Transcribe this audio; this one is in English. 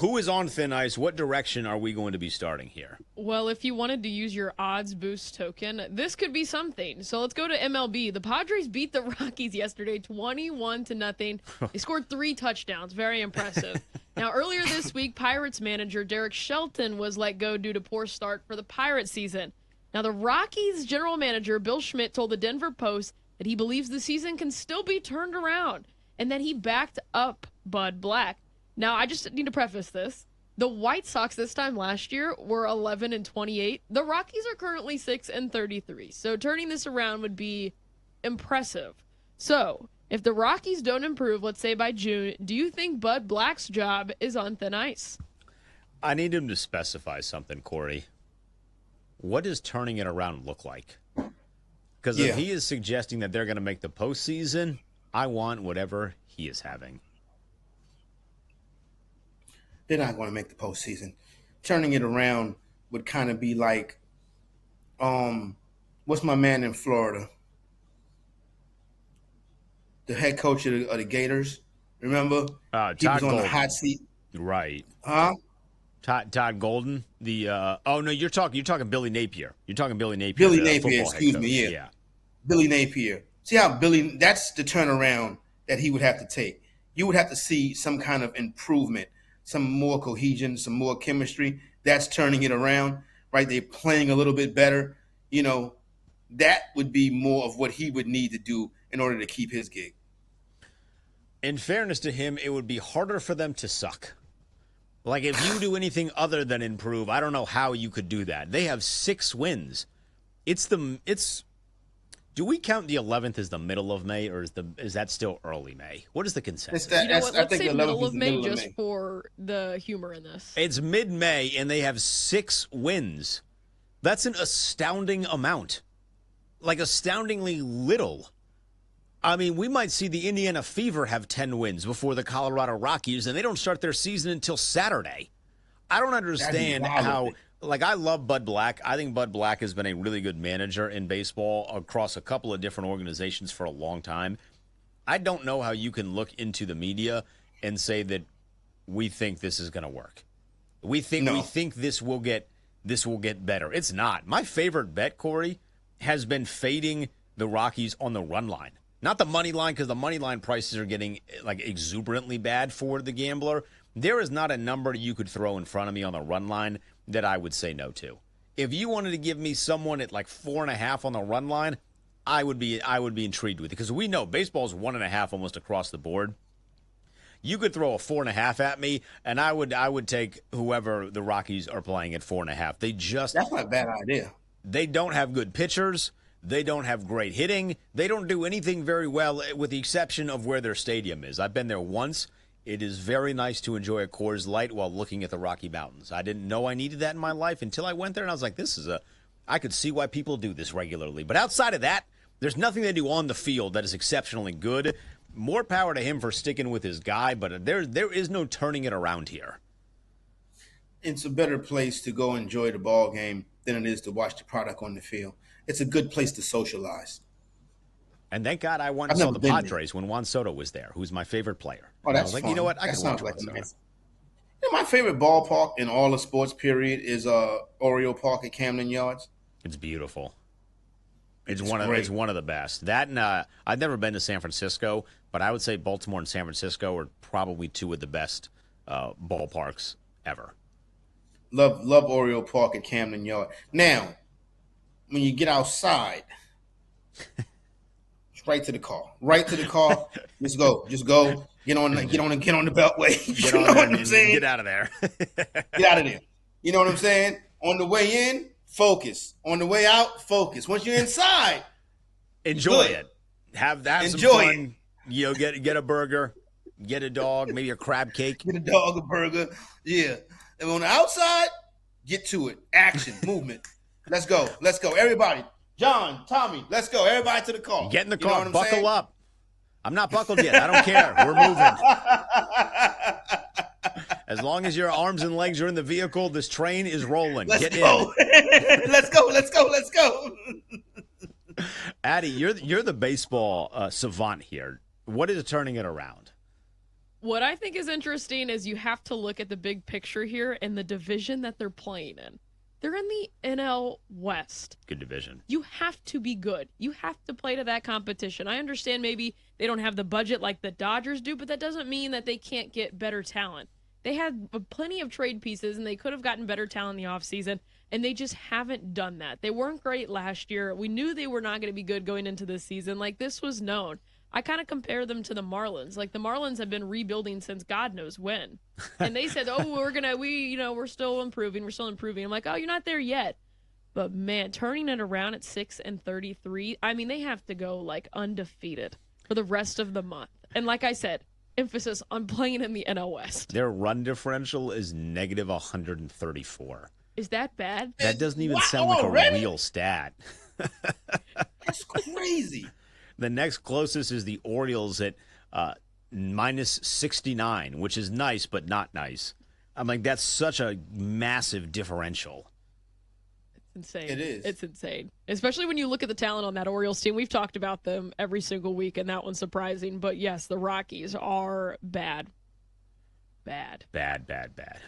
who is on thin ice? What direction are we going to be starting here? Well, if you wanted to use your odds boost token, this could be something. So let's go to MLB. The Padres beat the Rockies yesterday 21-0. They scored 3 touchdowns. Very impressive. Now, earlier this week, Pirates manager Derek Shelton was let go due to poor start for the Pirates season. Now, the Rockies general manager Bill Schmidt told the Denver Post that he believes the season can still be turned around and that he backed up Bud Black. Now, I just need to preface this. The White Sox this time last year were 11-28. The Rockies are currently 6-33. So turning this around would be impressive. So if the Rockies don't improve, let's say by June, do you think Bud Black's job is on thin ice? I need him to specify something, Corey. What does turning it around look like? Because if he is suggesting that they're going to make the postseason, I want whatever he is having. They're not going to make the postseason. Turning it around would kind of be like, what's my man in Florida? The head coach of the Gators. Remember? He was on the hot seat. Right. Huh? Todd Golden. You're talking Billy Napier. You're talking Billy Napier. Billy Napier, excuse me, yeah. Billy Napier. See how that's the turnaround that he would have to take. You would have to see some kind of improvement, some more cohesion, some more chemistry. That's turning it around, right? They're playing a little bit better. You know, that would be more of what he would need to do in order to keep his gig. In fairness to him, it would be harder for them to suck. Like, if you do anything other than improve, I don't know how you could do that. They have 6 wins. Do we count the 11th as the middle of May, or is that still early May? What is the consensus? You know what? Let's say middle of May just for the humor in this. It's mid-May, and they have 6 wins. That's an astounding amount. Like, astoundingly little. I mean, we might see the Indiana Fever have 10 wins before the Colorado Rockies, and they don't start their season until Saturday. I don't understand how... Like, I love Bud Black. I think Bud Black has been a really good manager in baseball across a couple of different organizations for a long time. I don't know how you can look into the media and say that we think this is going to work. We think this will get better. It's not. My favorite bet, Corey, has been fading the Rockies on the run line. Not the money line, because the money line prices are getting like exuberantly bad for the gambler. There is not a number you could throw in front of me on the run line that I would say no to. If you wanted to give me someone at like 4.5 on the run line, I would be intrigued with it, because we know baseball's 1.5 almost across the board. You could throw a 4.5 at me, and I would take whoever the Rockies are playing at 4.5. That's not a bad idea. They don't have good pitchers. They don't have great hitting. They don't do anything very well, with the exception of where their stadium is. I've been there once. It is very nice to enjoy a Coors Light while looking at the Rocky Mountains. I didn't know I needed that in my life until I went there, and I was like, I could see why people do this regularly. But outside of that, there's nothing they do on the field that is exceptionally good. More power to him for sticking with his guy, but there is no turning it around here. It's a better place to go enjoy the ball game than it is to watch the product on the field. It's a good place to socialize. And thank God I went and saw the Padres when Juan Soto was there, who's my favorite player. Oh, that's I was like, fun. You know what? I that can sounds watch like Juan nice. Soto. You know, my favorite ballpark in all of sports, period, is Oriole Park at Camden Yards. It's beautiful. It's one of the best. That and I've never been to San Francisco, but I would say Baltimore and San Francisco are probably 2 of the best ballparks ever. Love Oriole Park at Camden Yards. Now, when you get outside, right to the car. Just go. Get on the beltway. Get on what I'm saying? Get out of there. Get out of there. You know what I'm saying? On the way in, focus. On the way out, focus. Once you're inside, enjoy it. Have some fun. You know, get a burger, get a dog, maybe a crab cake. Get a dog, a burger. Yeah. And on the outside, get to it. Action, movement. Let's go. Everybody. John, Tommy, let's go. Everybody to the car. Get in the car. Buckle up. I'm not buckled yet. I don't care. We're moving. As long as your arms and legs are in the vehicle, this train is rolling. Get in. Let's go. Addy, you're the baseball savant here. What is turning it around? What I think is interesting is you have to look at the big picture here and the division that they're playing in. They're in the NL West. Good division. You have to be good. You have to play to that competition. I understand maybe they don't have the budget like the Dodgers do, but that doesn't mean that they can't get better talent. They had plenty of trade pieces, and they could have gotten better talent in the offseason, and they just haven't done that. They weren't great last year. We knew they were not going to be good going into this season. Like, this was known. I kind of compare them to the Marlins. Like, the Marlins have been rebuilding since God knows when. And they said, oh, we're still improving. We're still improving. I'm like, oh, you're not there yet. But, man, turning it around at 6-33, I mean, they have to go, like, undefeated for the rest of the month. And like I said, emphasis on playing in the NL West. Their run differential is negative 134. Is that bad? That doesn't even sound like a real stat. That's crazy. The next closest is the Orioles at minus 69, which is nice, but not nice. I'm like, that's such a massive differential. It's insane. It is. It's insane. Especially when you look at the talent on that Orioles team. We've talked about them every single week, and that one's surprising. But yes, the Rockies are bad. Bad. Bad, bad, bad.